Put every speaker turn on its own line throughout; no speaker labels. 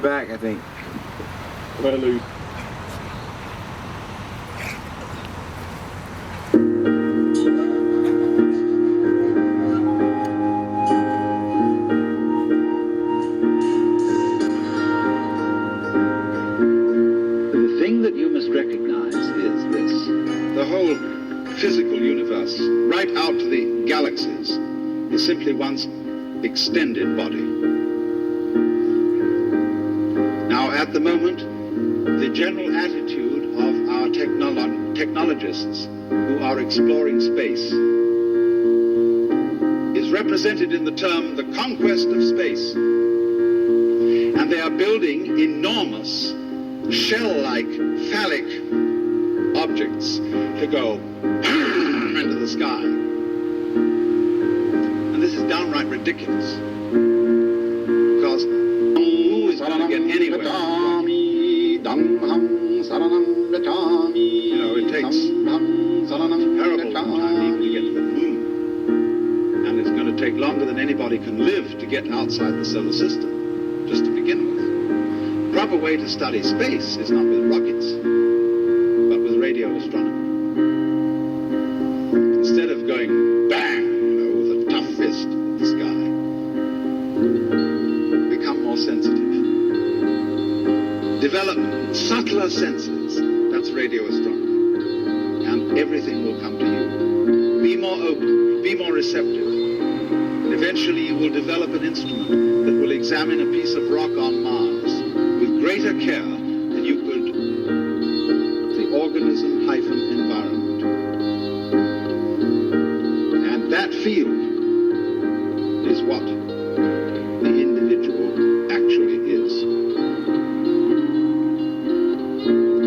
back, I think.
Well, Lou.
The thing that you must recognize is this. The whole physical universe, right out to the galaxies, is simply one's extended body. Now, at the moment, the general attitude of our technologists who are exploring space is represented in the term the conquest of space. And they are building enormous shell-like, phallic objects to go into the sky. And this is downright ridiculous. Because who is going to get anywhere? You know, it takes a terrible time even to get to the moon. And it's going to take longer than anybody can live to get outside the solar system, just to begin with. The proper way to study space is not with rockets, but with radio astronomy. Instead of going bang, you know, with a tough fist at the sky, become more sensitive. Develop subtler senses. That's radio astronomy. And everything will come to you. Be more open, be more receptive. And eventually you will develop an instrument that will examine a piece of rock on Mars with greater care than you could the organism-environment. And that field is what the individual actually is.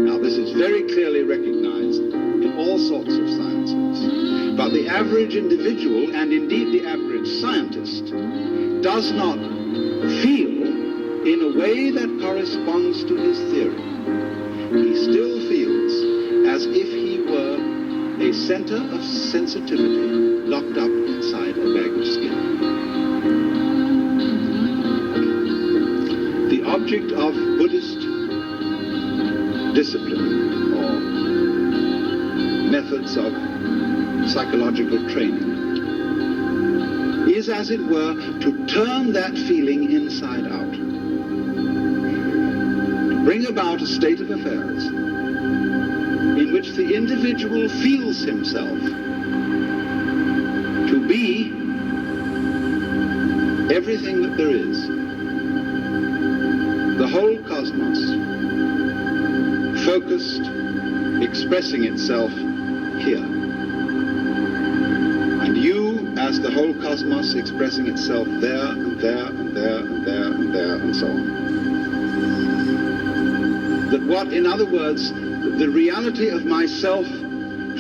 Now, this is very clearly recognized in all sorts of sciences. But the average individual, and indeed the average scientist, does not feel in a way that corresponds to his theory. He still feels as if he were a center of sensitivity locked up inside a bag of skin. The object of Buddhist discipline or methods of psychological training is, as it were, to turn that feeling inside out. Bring about a state of affairs in which the individual feels himself to be everything that there is. The whole cosmos, focused, expressing itself here. And you, as the whole cosmos, expressing itself there and there and there and there and there and so on. That what, in other words, the reality of myself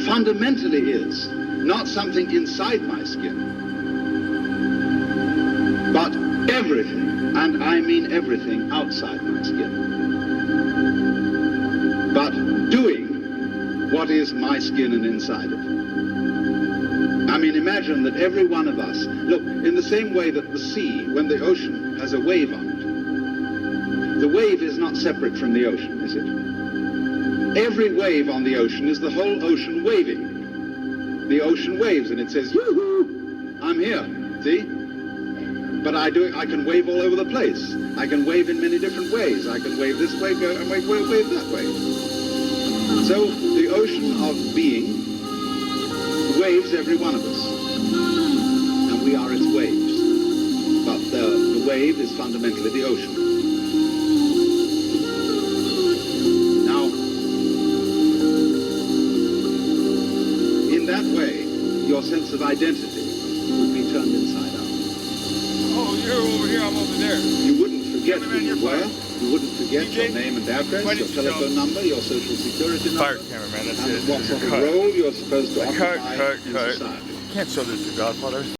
fundamentally is not something inside my skin, but everything, and I mean everything, outside my skin. But doing what is my skin and inside it. I mean, imagine that every one of us, look, in the same way that the sea, when the ocean has a wave on it, the wave is not separate from the ocean, is it? Every wave on the ocean is the whole ocean waving. The ocean waves and it says, yoo-hoo, I'm here, see? But I can wave all over the place. I can wave in many different ways. I can wave this way, go and wave that way. So the ocean of being waves every one of us. And we are its waves. But the wave is fundamentally the ocean. That way, your sense of identity would be turned inside out.
Oh, you're over here, I'm over there.
You wouldn't forget who you were. You wouldn't forget your name and address, your telephone number, your social security number.
Cameraman, that's
and
it.
what sort of role you're supposed to occupy in society.
Can't show this to Godfather.